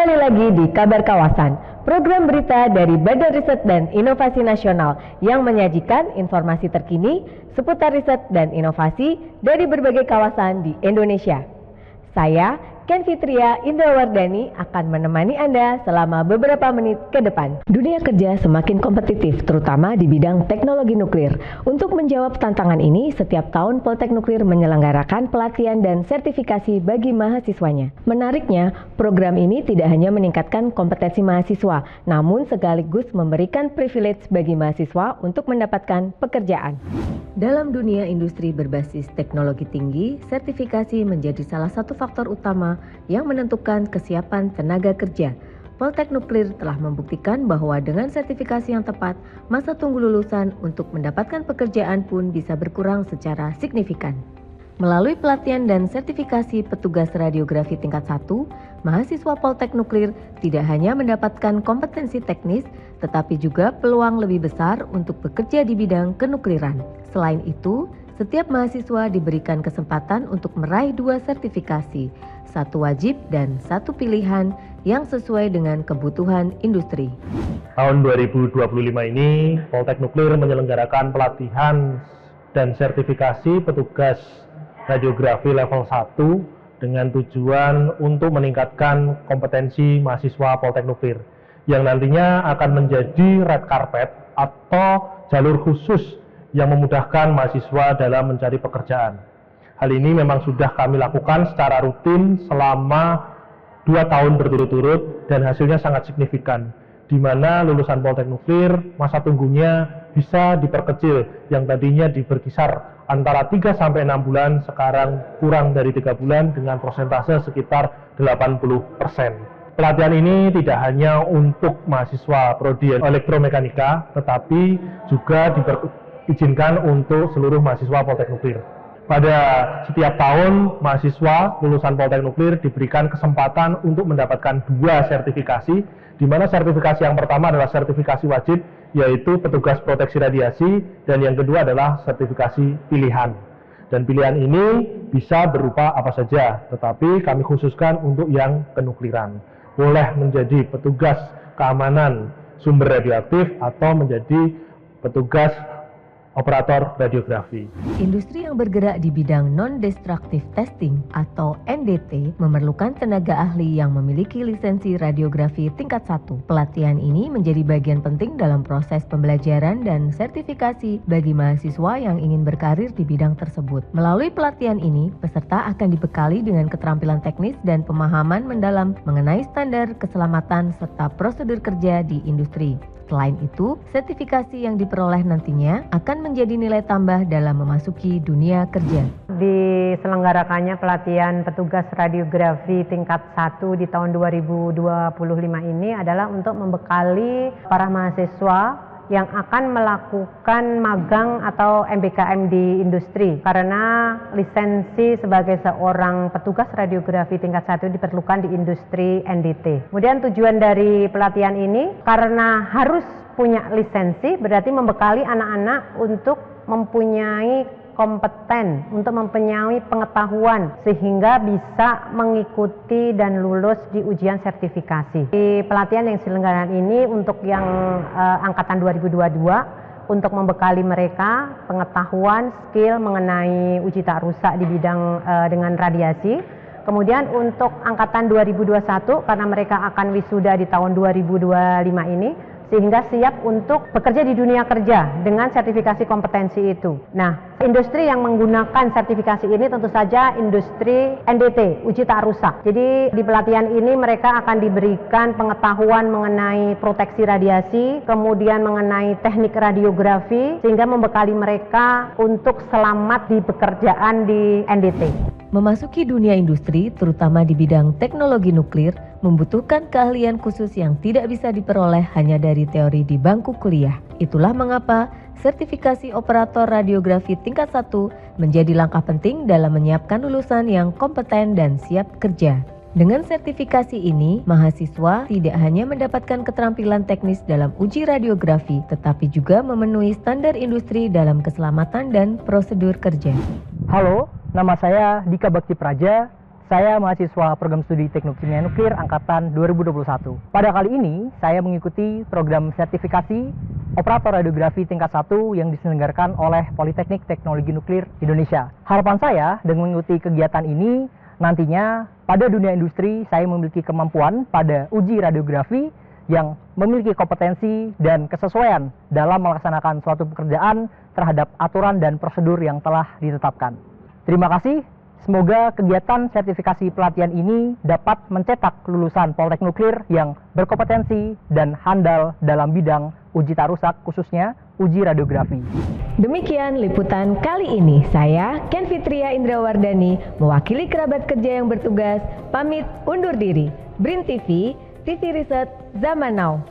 Kembali lagi di Kabar Kawasan, program berita dari Badan Riset dan Inovasi Nasional yang menyajikan informasi terkini seputar riset dan inovasi dari berbagai kawasan di Indonesia. Saya, Ken Fitria Indrawardani, akan menemani Anda selama beberapa menit ke depan. Dunia kerja semakin kompetitif, terutama di bidang teknologi nuklir. Untuk menjawab tantangan ini, setiap tahun Poltek Nuklir menyelenggarakan pelatihan dan sertifikasi bagi mahasiswanya. Menariknya, program ini tidak hanya meningkatkan kompetensi mahasiswa, namun sekaligus memberikan privilege bagi mahasiswa untuk mendapatkan pekerjaan. Dalam dunia industri berbasis teknologi tinggi, sertifikasi menjadi salah satu faktor utama yang menentukan kesiapan tenaga kerja. Poltek Nuklir telah membuktikan bahwa dengan sertifikasi yang tepat, masa tunggu lulusan untuk mendapatkan pekerjaan pun bisa berkurang secara signifikan. Melalui pelatihan dan sertifikasi petugas radiografi tingkat 1, mahasiswa Poltek Nuklir tidak hanya mendapatkan kompetensi teknis, tetapi juga peluang lebih besar untuk bekerja di bidang kenukliran. Selain itu, setiap mahasiswa diberikan kesempatan untuk meraih 2 sertifikasi, 1 wajib dan 1 pilihan yang sesuai dengan kebutuhan industri. Tahun 2025 ini, Poltek Nuklir menyelenggarakan pelatihan dan sertifikasi petugas radiografi level 1 dengan tujuan untuk meningkatkan kompetensi mahasiswa Poltek Nuklir yang nantinya akan menjadi red carpet atau jalur khusus yang memudahkan mahasiswa dalam mencari pekerjaan. Hal ini memang sudah kami lakukan secara rutin selama 2 tahun berturut-turut dan hasilnya sangat signifikan, di mana lulusan Poltek Nuklir masa tunggunya bisa diperkecil yang tadinya berkisar antara 3 sampai 6 bulan, sekarang kurang dari 3 bulan dengan persentase sekitar 80%. Pelatihan ini tidak hanya untuk mahasiswa prodi elektromekanika, tetapi juga diizinkan untuk seluruh mahasiswa Poltek Nuklir. Pada setiap tahun, mahasiswa lulusan Poltek Nuklir diberikan kesempatan untuk mendapatkan 2 sertifikasi, di mana sertifikasi yang pertama adalah sertifikasi wajib, yaitu petugas proteksi radiasi, dan yang kedua adalah sertifikasi pilihan. Dan pilihan ini bisa berupa apa saja, tetapi kami khususkan untuk yang kenukliran. Boleh menjadi petugas keamanan sumber radioaktif atau menjadi petugas operator radiografi. Industri yang bergerak di bidang non-destructive testing atau NDT memerlukan tenaga ahli yang memiliki lisensi radiografi tingkat 1. Pelatihan ini menjadi bagian penting dalam proses pembelajaran dan sertifikasi bagi mahasiswa yang ingin berkarir di bidang tersebut. Melalui pelatihan ini, peserta akan dibekali dengan keterampilan teknis dan pemahaman mendalam mengenai standar keselamatan serta prosedur kerja di industri. Selain itu, sertifikasi yang diperoleh nantinya akan menjadi nilai tambah dalam memasuki dunia kerja. Diselenggarakannya pelatihan petugas radiografi tingkat 1 di tahun 2025 ini adalah untuk membekali para mahasiswa yang akan melakukan magang atau MBKM di industri, karena lisensi sebagai seorang petugas radiografi tingkat 1 diperlukan di industri NDT. Kemudian tujuan dari pelatihan ini karena harus punya lisensi, berarti membekali anak-anak untuk mempunyai kompeten, untuk mempunyai pengetahuan sehingga bisa mengikuti dan lulus di ujian sertifikasi. Di pelatihan yang diselenggarakan ini untuk yang angkatan 2022 untuk membekali mereka pengetahuan, skill mengenai uji tak rusak di bidang dengan radiasi. Kemudian untuk angkatan 2021 karena mereka akan wisuda di tahun 2025 ini, sehingga siap untuk bekerja di dunia kerja dengan sertifikasi kompetensi itu. Nah, industri yang menggunakan sertifikasi ini tentu saja industri NDT, uji tak rusak. Jadi di pelatihan ini mereka akan diberikan pengetahuan mengenai proteksi radiasi, kemudian mengenai teknik radiografi, sehingga membekali mereka untuk selamat di pekerjaan di NDT. Memasuki dunia industri, terutama di bidang teknologi nuklir, membutuhkan keahlian khusus yang tidak bisa diperoleh hanya dari teori di bangku kuliah. Itulah mengapa sertifikasi operator radiografi tingkat 1 menjadi langkah penting dalam menyiapkan lulusan yang kompeten dan siap kerja. Dengan sertifikasi ini, mahasiswa tidak hanya mendapatkan keterampilan teknis dalam uji radiografi, tetapi juga memenuhi standar industri dalam keselamatan dan prosedur kerja. Halo, nama saya Dika Bakti Praja. Saya mahasiswa program studi Teknik Kimia Nuklir angkatan 2021. Pada kali ini, saya mengikuti program sertifikasi operator radiografi tingkat 1 yang diselenggarakan oleh Politeknik Teknologi Nuklir Indonesia. Harapan saya dengan mengikuti kegiatan ini, nantinya pada dunia industri saya memiliki kemampuan pada uji radiografi yang memiliki kompetensi dan kesesuaian dalam melaksanakan suatu pekerjaan terhadap aturan dan prosedur yang telah ditetapkan. Terima kasih. Semoga kegiatan sertifikasi pelatihan ini dapat mencetak lulusan Poltek Nuklir yang berkompetensi dan handal dalam bidang uji tak rusak, khususnya uji radiografi. Demikian liputan kali ini. Saya Ken Fitria Indrawardani, mewakili kerabat kerja yang bertugas, pamit undur diri. BRIN TV, TV Riset Zaman Now.